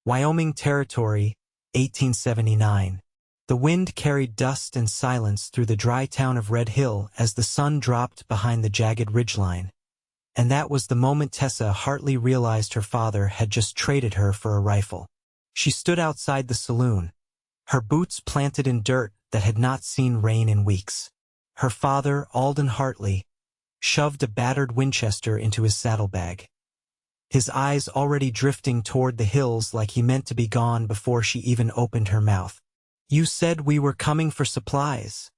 Wyoming Territory, 1879. The wind carried dust and silence through the dry town of Red Hill as the sun dropped behind the jagged ridgeline. And that was the moment Tessa Hartley realized her father had just traded her for a rifle. She stood outside the saloon, her boots planted in dirt that had not seen rain in weeks. Her father, Holden Hartley, shoved a battered Winchester into his saddlebag, his eyes already drifting toward the hills like he meant to be gone before she even opened her mouth. "You said we were coming for supplies,"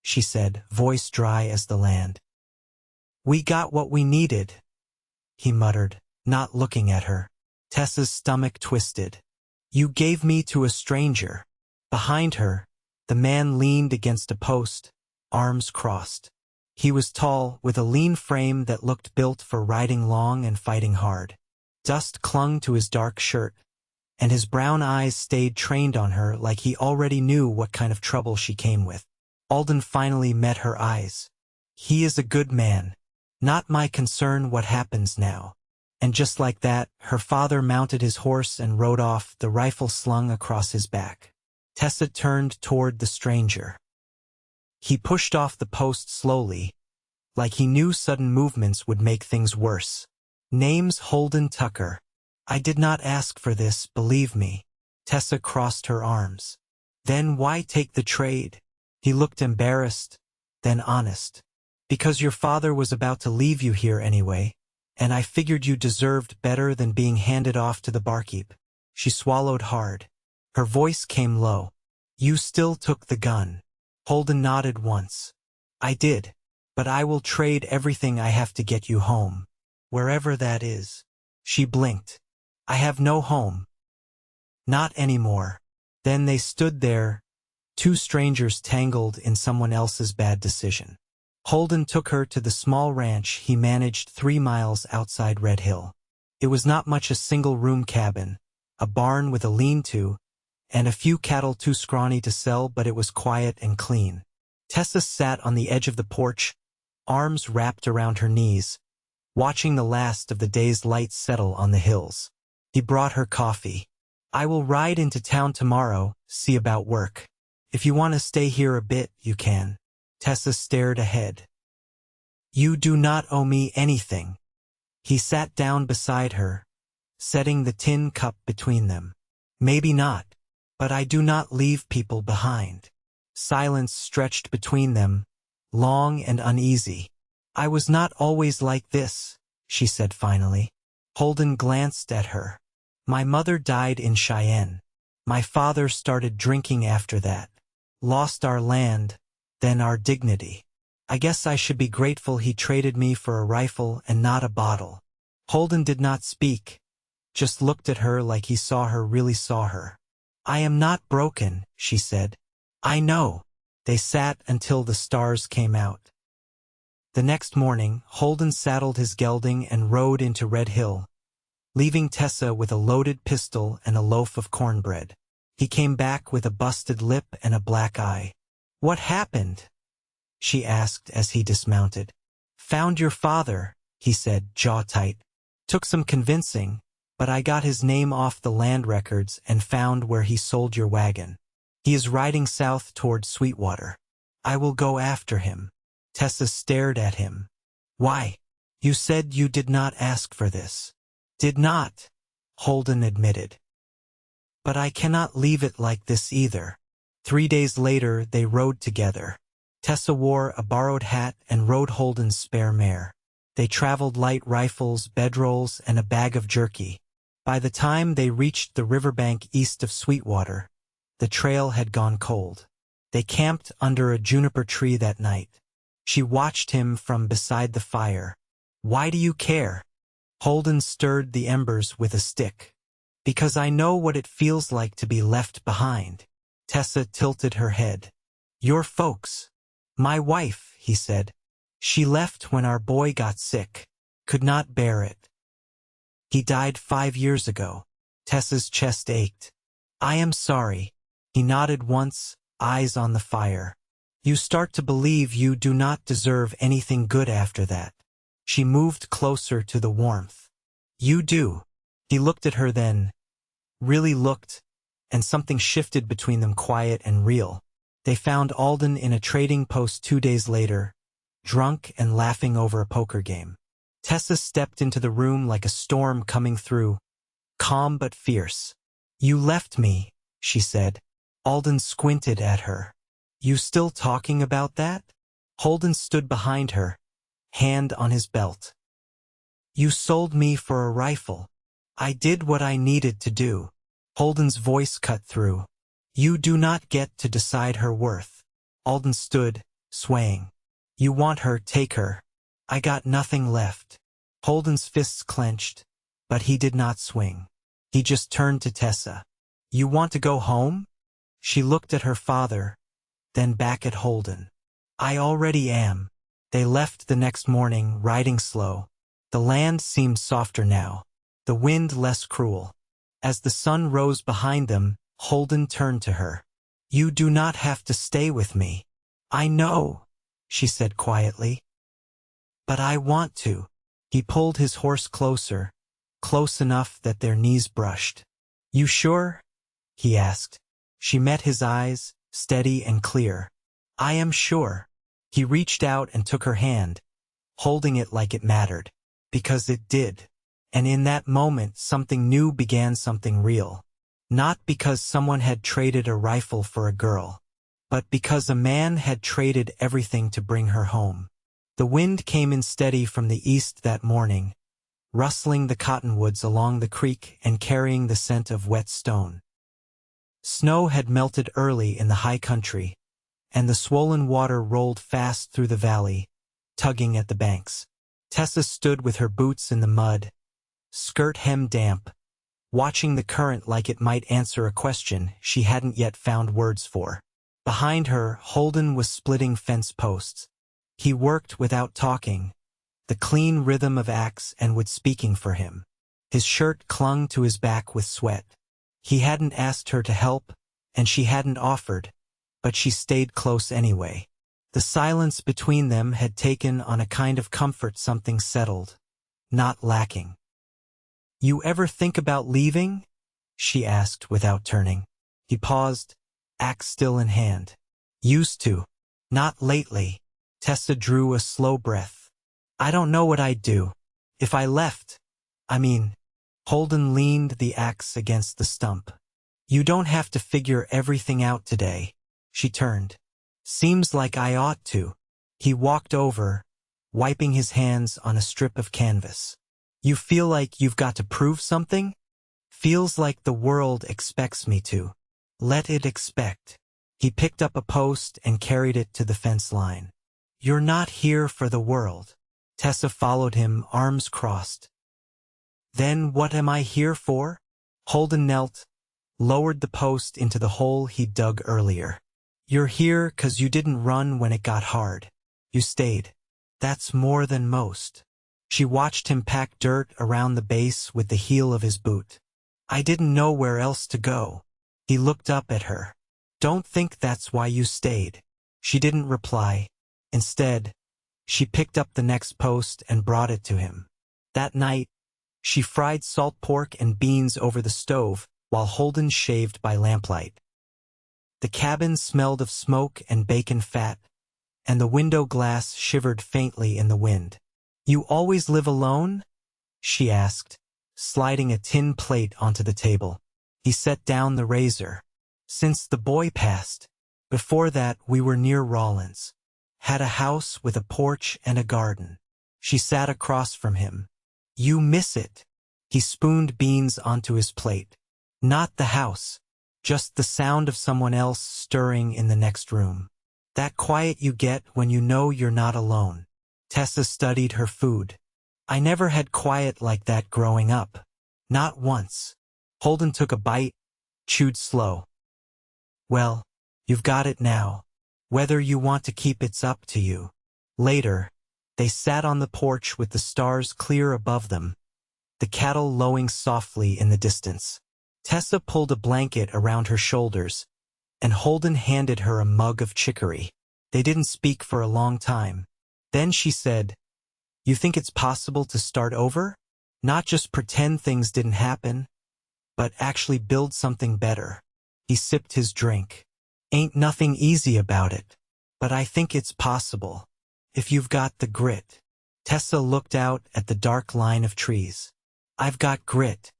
she said, voice dry as the land. "We got what we needed," he muttered, not looking at her. Tessa's stomach twisted. "You gave me to a stranger." Behind her, the man leaned against a post, arms crossed. He was tall, with a lean frame that looked built for riding long and fighting hard. Dust clung to his dark shirt, and his brown eyes stayed trained on her like he already knew what kind of trouble she came with. Holden finally met her eyes. "He is a good man. Not my concern what happens now." And just like that, her father mounted his horse and rode off, the rifle slung across his back. Tessa turned toward the stranger. He pushed off the post slowly, like he knew sudden movements would make things worse. "Name's Holden Tucker. I did not ask for this, believe me." Tessa crossed her arms. "Then why take the trade?" He looked embarrassed, then honest. "Because your father was about to leave you here anyway, and I figured you deserved better than being handed off to the barkeep." She swallowed hard. Her voice came low. "You still took the gun." Holden nodded once. "I did, but I will trade everything I have to get you home, wherever that is." She blinked. "I have no home. Not anymore." Then they stood there, two strangers tangled in someone else's bad decision. Holden took her to the small ranch he managed 3 miles outside Red Hill. It was not much a single-room cabin, a barn with a lean-to, and a few cattle too scrawny to sell, but it was quiet and clean. Tessa sat on the edge of the porch, arms wrapped around her knees, watching the last of the day's light settle on the hills. He brought her coffee. "I will ride into town tomorrow, see about work. If you want to stay here a bit, you can." Tessa stared ahead. "You do not owe me anything." He sat down beside her, setting the tin cup between them. "Maybe not, but I do not leave people behind." Silence stretched between them, long and uneasy. "I was not always like this," she said finally. Holden glanced at her. "My mother died in Cheyenne. My father started drinking after that. Lost our land, then our dignity. I guess I should be grateful he traded me for a rifle and not a bottle." Holden did not speak, just looked at her like he really saw her. "I am not broken," she said. "I know." They sat until the stars came out. The next morning, Holden saddled his gelding and rode into Red Hill, leaving Tessa with a loaded pistol and a loaf of cornbread. He came back with a busted lip and a black eye. "What happened?" she asked as he dismounted. "Found your father," he said, jaw tight. "Took some convincing, but I got his name off the land records and found where he sold your wagon. He is riding south toward Sweetwater. I will go after him." Tessa stared at him. "Why? You said you did not ask for this." "Did not," Holden admitted. "But I cannot leave it like this either." 3 days later, they rode together. Tessa wore a borrowed hat and rode Holden's spare mare. They traveled light rifles, bedrolls, and a bag of jerky. By the time they reached the riverbank east of Sweetwater, the trail had gone cold. They camped under a juniper tree that night. She watched him from beside the fire. "Why do you care?" Holden stirred the embers with a stick. "Because I know what it feels like to be left behind." Tessa tilted her head. "Your folks." "My wife," he said. "She left when our boy got sick. Could not bear it. He died 5 years ago." Tessa's chest ached. "I am sorry." He nodded once, eyes on the fire. "You start to believe you do not deserve anything good after that." She moved closer to the warmth. "You do." He looked at her then. really looked, and something shifted between them, quiet and real. They found Alden in a trading post 2 days later, drunk and laughing over a poker game. Tessa stepped into the room like a storm coming through, calm but fierce. "You left me," she said. Alden squinted at her. "You still talking about that?" Holden stood behind her, hand on his belt. "You sold me for a rifle. I did what I needed to do." Holden's voice cut through. "You do not get to decide her worth." Alden stood, swaying. "You want her, take her. I got nothing left." Holden's fists clenched, but he did not swing. He just turned to Tessa. "You want to go home?" She looked at her father, then back at Holden. "I already am." They left the next morning, riding slow. The land seemed softer now, the wind less cruel. As the sun rose behind them, Holden turned to her. "You do not have to stay with me." "I know," she said quietly. "But I want to." He pulled his horse closer, close enough that their knees brushed. "You sure?" he asked. She met his eyes, steady and clear. "I am sure." He reached out and took her hand, holding it like it mattered. Because it did. And in that moment something new began, something real. Not because someone had traded a rifle for a girl, but because a man had traded everything to bring her home. The wind came in steady from the east that morning, rustling the cottonwoods along the creek and carrying the scent of wet stone. Snow had melted early in the high country, and the swollen water rolled fast through the valley, tugging at the banks. Tessa stood with her boots in the mud, skirt hem damp, watching the current like it might answer a question she hadn't yet found words for. Behind her, Holden was splitting fence posts. He worked without talking, the clean rhythm of axe and wood speaking for him. His shirt clung to his back with sweat. He hadn't asked her to help, and she hadn't offered, but she stayed close anyway. The silence between them had taken on a kind of comfort, something settled, not lacking. "You ever think about leaving?" she asked without turning. He paused, axe still in hand. "Used to. Not lately." Tessa drew a slow breath. "I don't know what I'd do. If I left, I mean." Holden leaned the axe against the stump. "You don't have to figure everything out today." She turned. "Seems like I ought to." He walked over, wiping his hands on a strip of canvas. "You feel like you've got to prove something?" "Feels like the world expects me to." "Let it expect." He picked up a post and carried it to the fence line. "You're not here for the world." Tessa followed him, arms crossed. "Then what am I here for?" Holden knelt, lowered the post into the hole he'd dug earlier. "You're here 'cause you didn't run when it got hard. You stayed. That's more than most." She watched him pack dirt around the base with the heel of his boot. "I didn't know where else to go." He looked up at her. "Don't think that's why you stayed." She didn't reply. Instead, she picked up the next post and brought it to him. That night, she fried salt pork and beans over the stove while Holden shaved by lamplight. The cabin smelled of smoke and bacon fat, and the window glass shivered faintly in the wind. "You always live alone?" she asked, sliding a tin plate onto the table. He set down the razor. "Since the boy passed. Before that we were near Rollins. Had a house with a porch and a garden." She sat across from him. "You miss it." He spooned beans onto his plate. "Not the house. Just the sound of someone else stirring in the next room. That quiet you get when you know you're not alone." Tessa studied her food. "I never had quiet like that growing up. Not once." Holden took a bite, chewed slow. "Well, you've got it now. Whether you want to keep it's up to you." Later, they sat on the porch with the stars clear above them, the cattle lowing softly in the distance. Tessa pulled a blanket around her shoulders, and Holden handed her a mug of chicory. They didn't speak for a long time. Then she said, "You think it's possible to start over? Not just pretend things didn't happen, but actually build something better. He sipped his drink. Ain't nothing easy about it, but I think it's possible. If you've got the grit. Tessa looked out at the dark line of trees. I've got grit.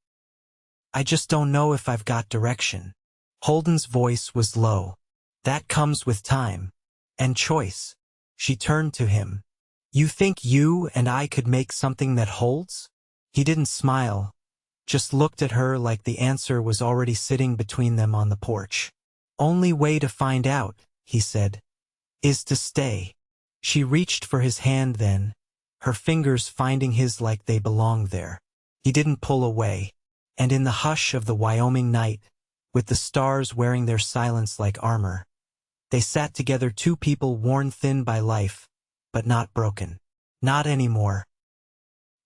I just don't know if I've got direction. Holden's voice was low. That comes with time. And choice. She turned to him. You think you and I could make something that holds? He didn't smile, just looked at her like the answer was already sitting between them on the porch. Only way to find out, he said, is to stay. She reached for his hand then, her fingers finding his like they belonged there. He didn't pull away, and in the hush of the Wyoming night, with the stars wearing their silence like armor, they sat together, two people worn thin by life, but not broken. Not anymore.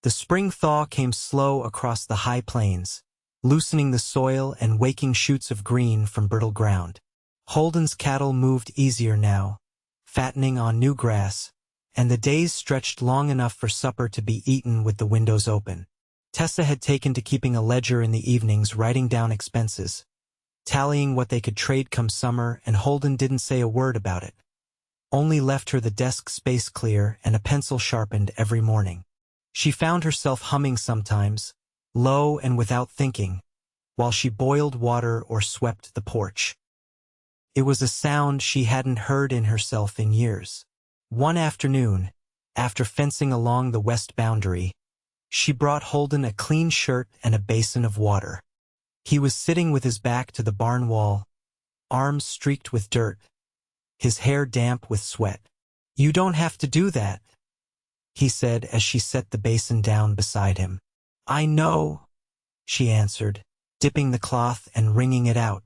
The spring thaw came slow across the high plains, loosening the soil and waking shoots of green from brittle ground. Holden's cattle moved easier now, fattening on new grass, and the days stretched long enough for supper to be eaten with the windows open. Tessa had taken to keeping a ledger in the evenings, writing down expenses, tallying what they could trade come summer, and Holden didn't say a word about it. Only left her the desk space clear and a pencil sharpened every morning. She found herself humming sometimes, low and without thinking, while she boiled water or swept the porch. It was a sound she hadn't heard in herself in years. One afternoon, after fencing along the west boundary, she brought Holden a clean shirt and a basin of water. He was sitting with his back to the barn wall, arms streaked with dirt, his hair damp with sweat. You don't have to do that, he said as she set the basin down beside him. I know, she answered, dipping the cloth and wringing it out.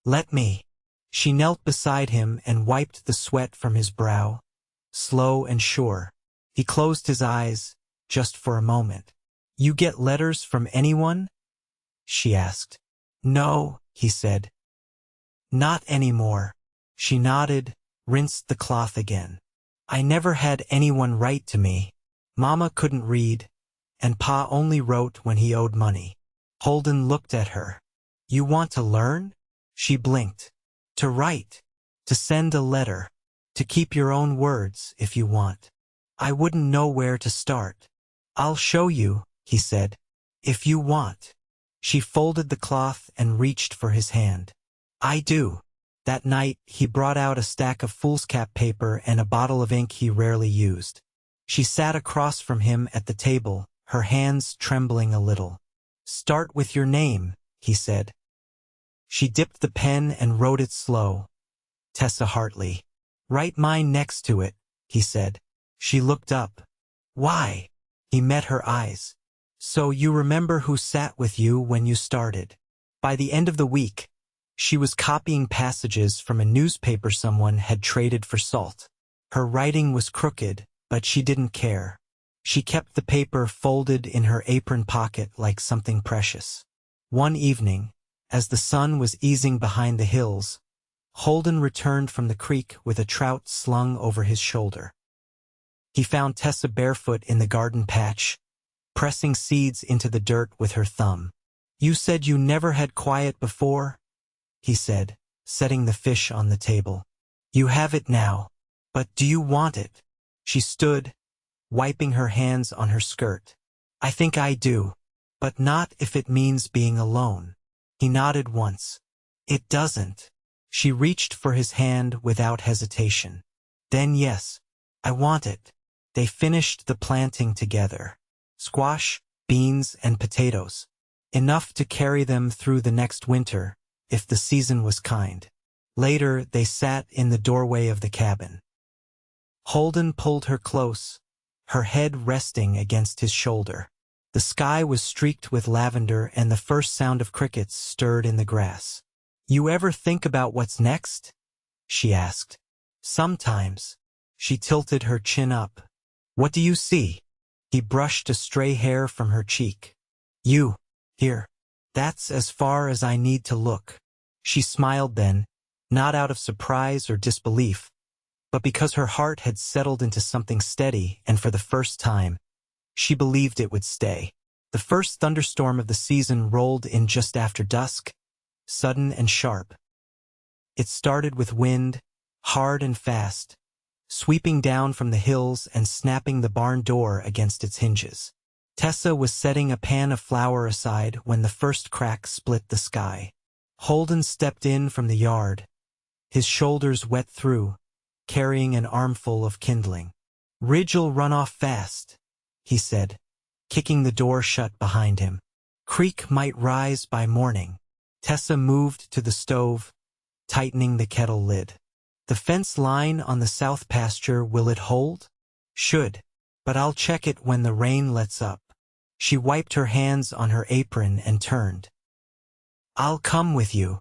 Let me. She knelt beside him and wiped the sweat from his brow, slow and sure. He closed his eyes, just for a moment. You get letters from anyone? She asked. No, he said. Not anymore. She nodded, rinsed the cloth again. I never had anyone write to me. Mama couldn't read, and Pa only wrote when he owed money. Holden looked at her. You want to learn? She blinked. To write. To send a letter. To keep your own words if you want. I wouldn't know where to start. I'll show you, he said. If you want. She folded the cloth and reached for his hand. I do. That night, he brought out a stack of foolscap paper and a bottle of ink he rarely used. She sat across from him at the table, her hands trembling a little. Start with your name, he said. She dipped the pen and wrote it slow. Tessa Hartley. Write mine next to it, he said. She looked up. Why? He met her eyes. So you remember who sat with you when you started. By the end of the week, she was copying passages from a newspaper someone had traded for salt. Her writing was crooked, but she didn't care. She kept the paper folded in her apron pocket like something precious. One evening, as the sun was easing behind the hills, Holden returned from the creek with a trout slung over his shoulder. He found Tessa barefoot in the garden patch, pressing seeds into the dirt with her thumb. You said you never had quiet before, he said, setting the fish on the table. You have it now. But do you want it? She stood, wiping her hands on her skirt. I think I do, but not if it means being alone. He nodded once. It doesn't. She reached for his hand without hesitation. Then yes, I want it. They finished the planting together. Squash, beans, and potatoes. Enough to carry them through the next winter, if the season was kind. Later, they sat in the doorway of the cabin. Holden pulled her close, her head resting against his shoulder. The sky was streaked with lavender and the first sound of crickets stirred in the grass. You ever think about what's next? She asked. Sometimes. She tilted her chin up. What do you see? He brushed a stray hair from her cheek. You. Here. That's as far as I need to look. She smiled then, not out of surprise or disbelief, but because her heart had settled into something steady and for the first time, she believed it would stay. The first thunderstorm of the season rolled in just after dusk, sudden and sharp. It started with wind, hard and fast, sweeping down from the hills and snapping the barn door against its hinges. Tessa was setting a pan of flour aside when the first crack split the sky. Holden stepped in from the yard, his shoulders wet through, carrying an armful of kindling. "Ridge'll run off fast," he said, kicking the door shut behind him. "Creek might rise by morning." Tessa moved to the stove, tightening the kettle lid. "The fence line on the south pasture, will it hold?" "Should, but I'll check it when the rain lets up." She wiped her hands on her apron and turned. "I'll come with you."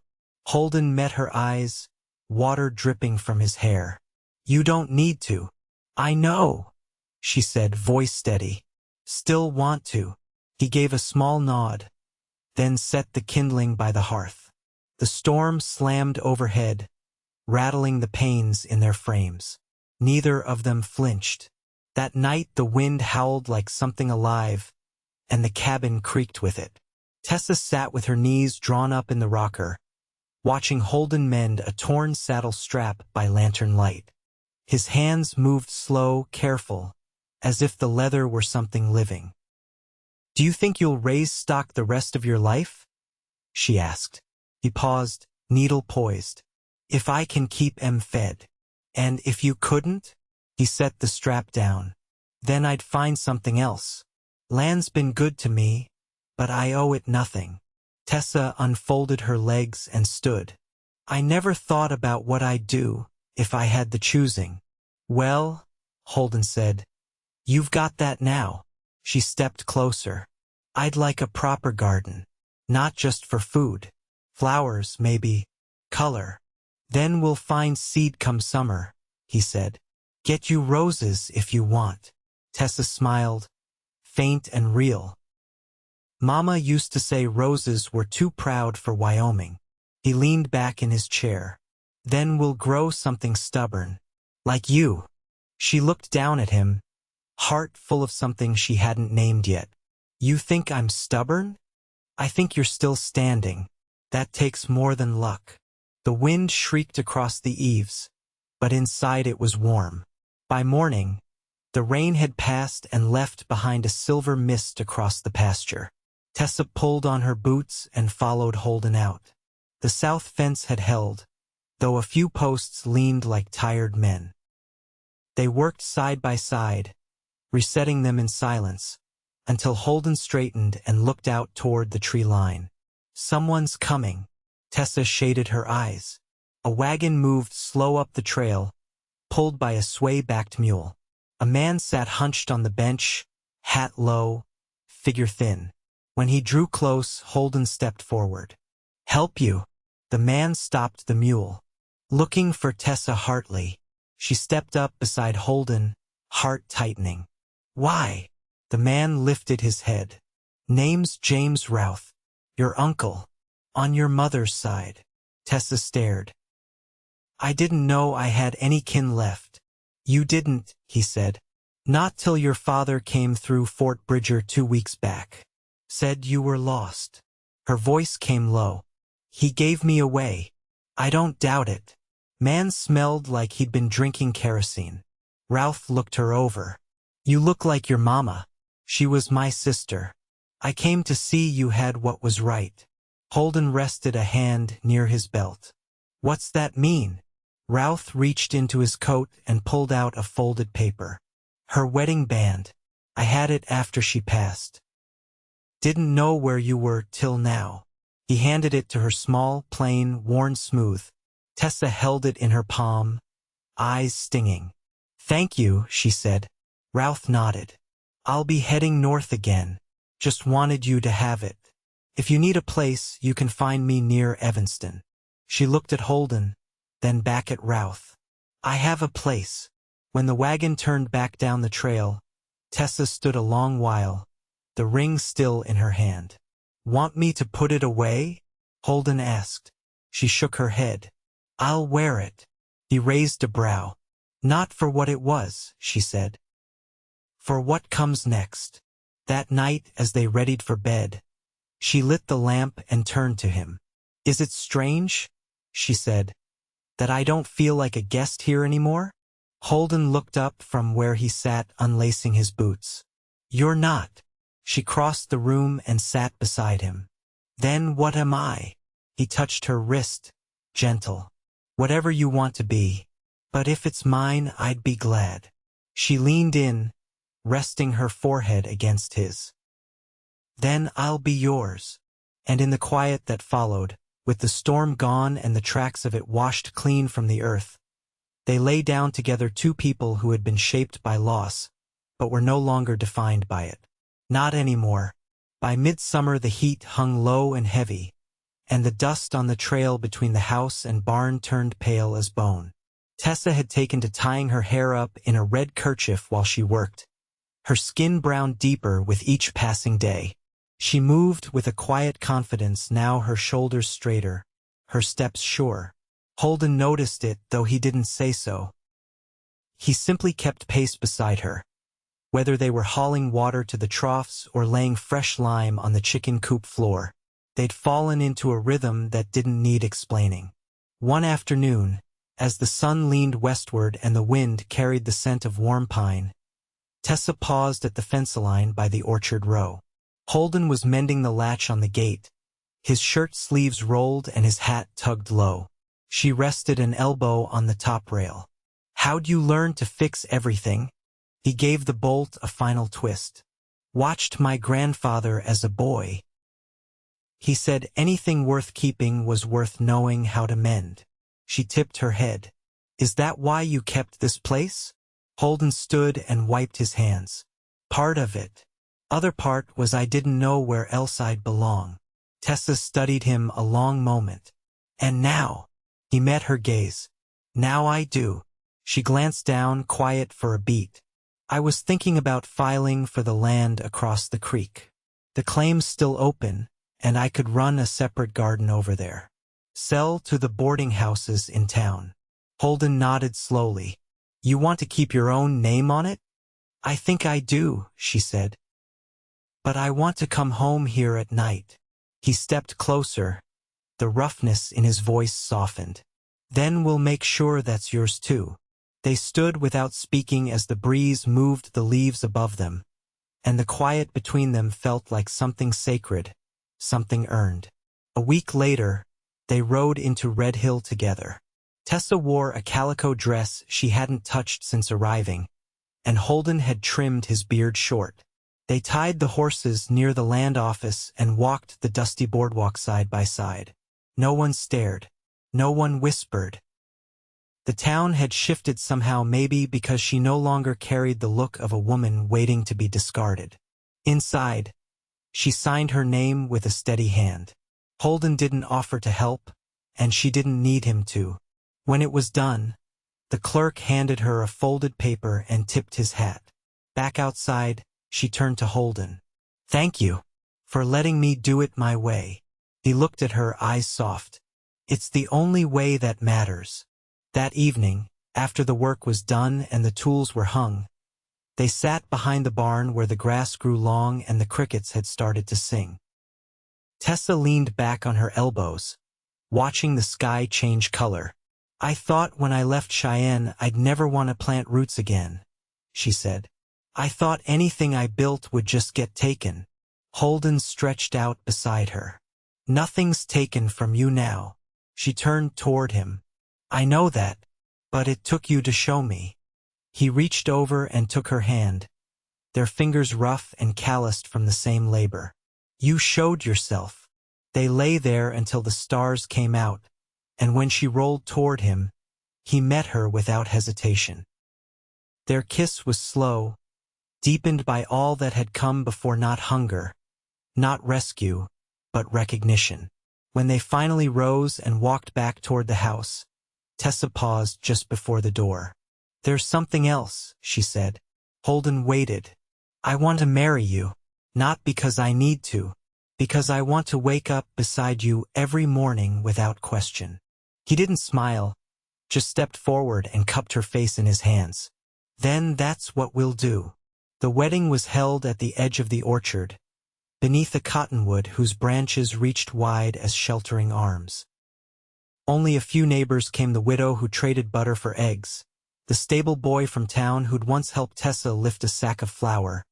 Holden met her eyes, water dripping from his hair. "You don't need to." "I know," she said, voice steady. "Still want to." He gave a small nod, then set the kindling by the hearth. The storm slammed overhead, rattling the panes in their frames. Neither of them flinched. That night the wind howled like something alive, and the cabin creaked with it. Tessa sat with her knees drawn up in the rocker, watching Holden mend a torn saddle strap by lantern light. His hands moved slow, careful, as if the leather were something living. "Do you think you'll raise stock the rest of your life?" she asked. He paused, needle poised. "If I can keep 'em fed." "And if you couldn't?" He set the strap down. "Then I'd find something else. Land's been good to me, but I owe it nothing." Tessa unfolded her legs and stood. "I never thought about what I'd do if I had the choosing." "Well," Holden said, "you've got that now." She stepped closer. "I'd like a proper garden, not just for food. Flowers, maybe. Color. Then we'll find seed come summer," he said. "Get you roses if you want." Tessa smiled, faint and real. "Mama used to say roses were too proud for Wyoming." He leaned back in his chair. "Then we'll grow something stubborn. Like you." She looked down at him, heart full of something she hadn't named yet. "You think I'm stubborn?" "I think you're still standing. That takes more than luck." The wind shrieked across the eaves, but inside it was warm. By morning, the rain had passed and left behind a silver mist across the pasture. Tessa pulled on her boots and followed Holden out. The south fence had held, though a few posts leaned like tired men. They worked side by side, resetting them in silence, until Holden straightened and looked out toward the tree line. "Someone's coming." Tessa shaded her eyes. A wagon moved slow up the trail, pulled by a sway-backed mule. A man sat hunched on the bench, hat low, figure thin. When he drew close, Holden stepped forward. "Help you?" The man stopped the mule. "Looking for Tessa Hartley." She stepped up beside Holden, heart tightening. "Why?" The man lifted his head. "Name's James Routh. Your uncle. On your mother's side." Tessa stared. "I didn't know I had any kin left." "You didn't," he said. "Not till your father came through Fort Bridger 2 weeks back. Said you were lost." Her voice came low. "He gave me away." "I don't doubt it." Man smelled like he'd been drinking kerosene. Routh looked her over. "You look like your mama." "She was my sister. I came to see you had what was right." Holden rested a hand near his belt. "What's that mean?" Routh reached into his coat and pulled out a folded paper. "Her wedding band. I had it after she passed. Didn't know where you were till now." He handed it to her, small, plain, worn smooth. Tessa held it in her palm, eyes stinging. "Thank you," she said. Routh nodded. "I'll be heading north again. Just wanted you to have it. If you need a place, you can find me near Evanston." She looked at Holden, then back at Routh. "I have a place." When the wagon turned back down the trail, Tessa stood a long while, the ring still in her hand. "Want me to put it away?" Holden asked. She shook her head. "I'll wear it." He raised a brow. "Not for what it was," she said. "For what comes next." That night, as they readied for bed, she lit the lamp and turned to him. "Is it strange," she said, "that I don't feel like a guest here anymore?" Holden looked up from where he sat unlacing his boots. "You're not." She crossed the room and sat beside him. "Then what am I?" He touched her wrist, gentle. "Whatever you want to be. But if it's mine, I'd be glad." She leaned in, resting her forehead against his. "Then I'll be yours." And in the quiet that followed, with the storm gone and the tracks of it washed clean from the earth, they lay down together, two people who had been shaped by loss, but were no longer defined by it. Not anymore. By midsummer the heat hung low and heavy, and the dust on the trail between the house and barn turned pale as bone. Tessa had taken to tying her hair up in a red kerchief while she worked, her skin browned deeper with each passing day. She moved with a quiet confidence, now her shoulders straighter, her steps sure. Holden noticed it, though he didn't say so. He simply kept pace beside her. Whether they were hauling water to the troughs or laying fresh lime on the chicken coop floor, they'd fallen into a rhythm that didn't need explaining. One afternoon, as the sun leaned westward and the wind carried the scent of warm pine, Tessa paused at the fence line by the orchard row. Holden was mending the latch on the gate, his shirt sleeves rolled and his hat tugged low. She rested an elbow on the top rail. "How'd you learn to fix everything?" He gave the bolt a final twist. "Watched my grandfather as a boy. He said anything worth keeping was worth knowing how to mend." She tipped her head. "Is that why you kept this place?" Holden stood and wiped his hands. "Part of it. Other part was I didn't know where else I'd belong." Tessa studied him a long moment. "And now?" He met her gaze. "Now I do." She glanced down, quiet for a beat. "I was thinking about filing for the land across the creek. The claim's still open, and I could run a separate garden over there. Sell to the boarding houses in town." Holden nodded slowly. "You want to keep your own name on it?" "I think I do," she said. "But I want to come home here at night." He stepped closer. The roughness in his voice softened. "Then we'll make sure that's yours too." They stood without speaking as the breeze moved the leaves above them, and the quiet between them felt like something sacred, something earned. A week later, they rode into Red Hill together. Tessa wore a calico dress she hadn't touched since arriving, and Holden had trimmed his beard short. They tied the horses near the land office and walked the dusty boardwalk side by side. No one stared. No one whispered. The town had shifted somehow, maybe because she no longer carried the look of a woman waiting to be discarded. Inside, she signed her name with a steady hand. Holden didn't offer to help, and she didn't need him to. When it was done, the clerk handed her a folded paper and tipped his hat. Back outside, she turned to Holden. "Thank you for letting me do it my way." He looked at her, eyes soft. "It's the only way that matters." That evening, after the work was done and the tools were hung, they sat behind the barn where the grass grew long and the crickets had started to sing. Tessa leaned back on her elbows, watching the sky change color. "I thought when I left Cheyenne I'd never want to plant roots again," she said. "I thought anything I built would just get taken." Holden stretched out beside her. "Nothing's taken from you now." She turned toward him. "I know that, but it took you to show me." He reached over and took her hand, their fingers rough and calloused from the same labor. "You showed yourself." They lay there until the stars came out, and when she rolled toward him, he met her without hesitation. Their kiss was slow, deepened by all that had come before, not hunger, not rescue, but recognition. When they finally rose and walked back toward the house, Tessa paused just before the door. "There's something else," she said. Holden waited. "I want to marry you, not because I need to, because I want to wake up beside you every morning without question." He didn't smile, just stepped forward and cupped her face in his hands. "Then that's what we'll do." The wedding was held at the edge of the orchard, beneath a cottonwood whose branches reached wide as sheltering arms. Only a few neighbors came: the widow who traded butter for eggs, the stable boy from town who'd once helped Tessa lift a sack of flour,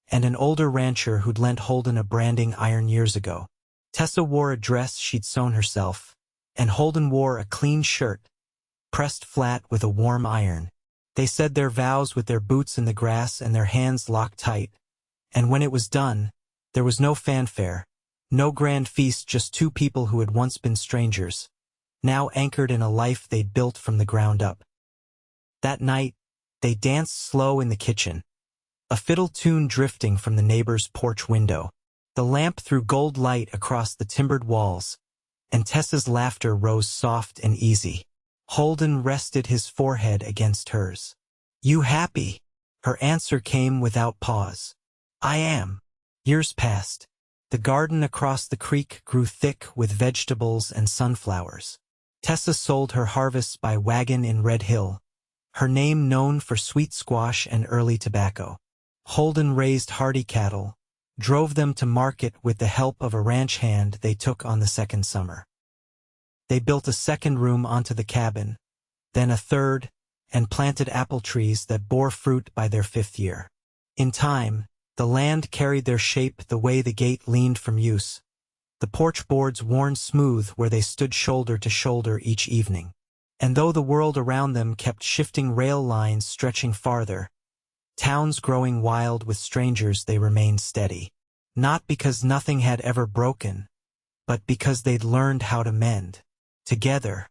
and an older rancher who'd lent Holden a branding iron years ago. Tessa wore a dress she'd sewn herself, and Holden wore a clean shirt, pressed flat with a warm iron. They said their vows with their boots in the grass and their hands locked tight, and when it was done, there was no fanfare, no grand feast, just two people who had once been strangers, now anchored in a life they'd built from the ground up. That night, they danced slow in the kitchen, a fiddle tune drifting from the neighbor's porch window. The lamp threw gold light across the timbered walls, and Tessa's laughter rose soft and easy. Holden rested his forehead against hers. "You happy?" Her answer came without pause. "I am." Years passed. The garden across the creek grew thick with vegetables and sunflowers. Tessa sold her harvests by wagon in Red Hill, her name known for sweet squash and early tobacco. Holden raised hardy cattle, drove them to market with the help of a ranch hand they took on the second summer. They built a second room onto the cabin, then a third, and planted apple trees that bore fruit by their fifth year. In time, the land carried their shape the way the gate leaned from use, the porch boards worn smooth where they stood shoulder to shoulder each evening. And though the world around them kept shifting, rail lines stretching farther, towns growing wild with strangers, they remained steady. Not because nothing had ever broken, but because they'd learned how to mend. Together,